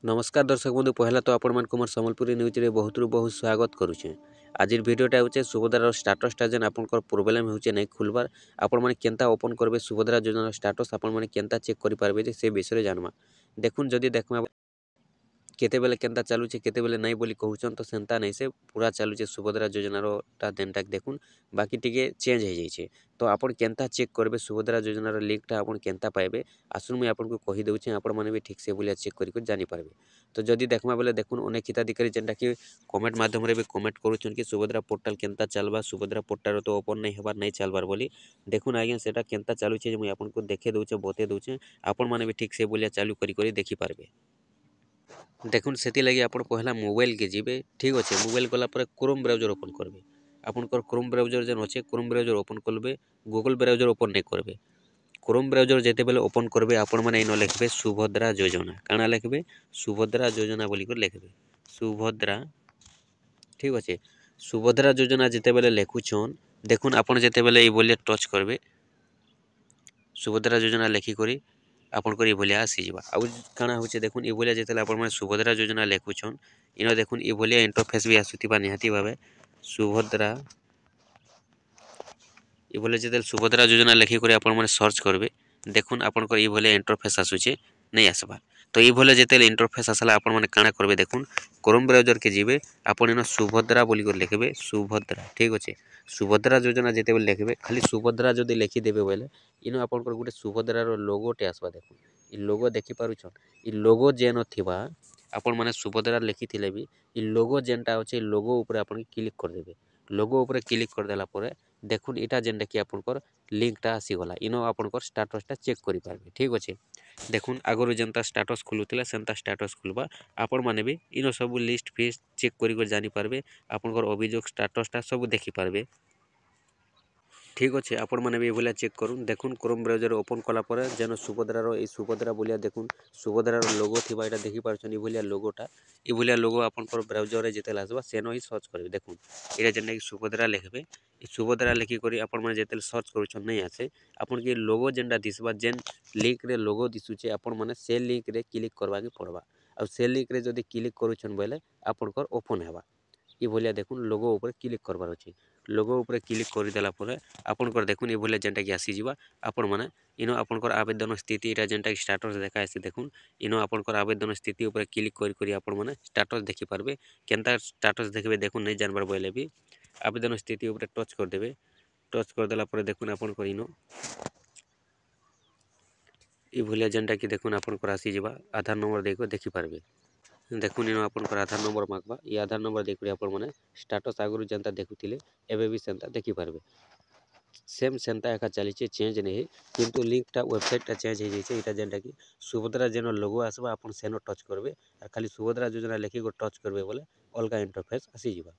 नमस्कार दर्शक बंधु पहला तो आपण मन मोर संबलपुरी न्यूज रे बहुत बहुत स्वागत करुचे। आज वीडियोटा होचे सुभद्रा स्टाटसटा जेन आपनकर प्रोब्लेम होचे नहीं खुलबार आपण माने केनता ओपन करबे सुभद्रा योजना स्टाटस आपण माने केनता चेक करि पारबे जे से विषय जानमा। देखुन जदि देखमा केते बेले केनता चालुचे केते बेले नहीं बोली कहउछन तो सेंता नहीं से पूरा चालुचे सुभद्रा योजनार टा देनटा देखुन बाकी टिके चेंज हो जाइछे। तो आपण केनता चेक करबे सुभद्रा योजनार लिंकटा आपण केनता पाइबे आसुन मुई आपन को कहि दउछे आपण माने भी ठीक से बोलिया चेक करि जानि पारबे। तो जदि देखमा बेले देखुन अनेक हिताधिकारी जेनटा कि कमेंट माध्यम रे भी कमेंट करूछन कि सुभद्रा पोर्टल केनता चलबा सुभद्रा पोर्टल तो ओपन नहीं हेबार नहीं चलबार बोली देखुन आज्ञा सेटा केनता चालुचे जे मुई आपन को देखे दउछे बते दउछे आपण माने भी ठीक से बोलिया चालू करि देखि पारबे। देखुन सेति लगी आपण पहला मोबाइल के जीबे ठीक अच्छे मोबाइल गला पर क्रोम ब्राउजर ओपन करबे आपनकर क्रोम ब्राउजर जेन अच्छे क्रोम ब्राउजर ओपन करबे गूगल ब्राउजर ओपन नहीं करबे। क्रोम ब्राउजर जेते बेले ओपन करबे आपण माने इन लिखबे सुभद्रा योजना काना लिखबे सुभद्रा योजना बोली कर लिखबे सुभद्रा ठीक अच्छे। सुभद्रा योजना जेते बेले लिखुछन देखुन आपण जेते बेले ई बोले टच करबे सुभद्रा योजना लिखि करी आपन को भलिया आसीजा आउ काना होचे देखुन भलिया जेते आपण माने सुभद्रा योजना लिखुछन इन देखुन भलिया इंटरफेस भी आसुतिबा निहाती भाबे सुभद्रा भलिया जेते सुभद्रा योजना लिखि करी आपण माने सर्च करबे देखुन आपण को भलिया इंटरफेस आसुचे नहीं आसबा। तो भलिया जेते इंटरफेस आसला आपण माने काना करबे देखुन क्रोम ब्राउजर के जीबे आपण इन सुभद्रा बोली कर लिखबे सुभद्रा ठीक अच्छे। सुभद्रा योजना जेते बेले लिखबे खाली सुभद्रा जदि लिखि देबे बोले इन आपण को गुटे सुभद्रार लोगोटे आसबा देखुन इ लोगो देखि पारुछन इ लोगो जेन थिबा आपण माने सुभद्रा लिखिथिले भी इ लोगो जेनटा अछि लोगो ऊपर आपण क्लिक कर देबे लोगो ऊपर क्लिक कर देला परे देखुन इटा जेनटा कि आपनकर लिंकटा आसी गला इनो आपनकर स्टेटसटा चेक करि पारबे ठीक अछि। देखुन आगरु जेनता स्टेटस खुलुतिला सेनता स्टेटस खुलबा आपण माने भी इनो सब लिस्ट फीस चेक करि जानि पारबे आपनकर अभियोग स्टेटसटा सब देखि पारबे ठीक अच्छे। आपण माने भी भलिया चेक करूँ देखुन क्रोम ब्राउजर ओपन कला परे जेन सुभद्रार ए सुभद्रा बोलिया देखुन सुभद्रार लोगो थिबा एटा देखि पारछन इ भलिया लोगोटा इ भलिया लोगो आपनकर ब्राउजर रे जेते आसबा सेनो ही सर्च करबे देखुन एटा जेन कि सुभद्रा लिखबे इ सुभद्रा लिखि करी आपण माने जेते सर्च करूछन नहीं आसे आपण के लोगो जेनटा दिसबा जेन लिंक रे लोगो दिसुचे आपण माने से लिंक रे क्लिक करबा के पड़बा आ से लिंक रे जदी क्लिक करूछन बोले आपनकर ओपन हेबा इ भलिया देखुन लोगो ऊपर क्लिक करबार अछि लोगो ऊपर क्लिक कर देला परे आपनकर देखुन इ भलिया जेनटा कि आसी जिबा आपण माने इनो आपनकर आवेदन स्थिति एटा जेनटा कि स्टेटस देखा आसी देखुन इनो आपनकर आवेदन स्थिति ऊपर क्लिक करि करी आपण माने स्टेटस देखि पारबे केनता स्टेटस देखबे देखुन नहीं जानबार बोले भी आवेदन स्थिति ऊपर टच कर देबे टच कर देला परे देखुन आपनकर इनो इ भलिया जेनटा कि देखुन आपनकर आसी जिबा आधार नंबर देखो देखि पारबे देखुन इन आपनकर आधार नंबर मागबा इ आधार नंबर देखि आपण माने स्टेटस आगरु जेनता देखुतिले एबे भी सेनता देखि पारबे सेम सेनता एका चलीचे चेंज नहीं किंतु लिंकटा वेबसाइटटा चेंज हो जाइए एटा जेनटा कि सुभद्रा जेन लोगो आसबा आपण सेनो टच करबे आ खाली सुभद्रा योजना लेखि टच करबे बोले अलगा इंटरफेस आसी जिबा।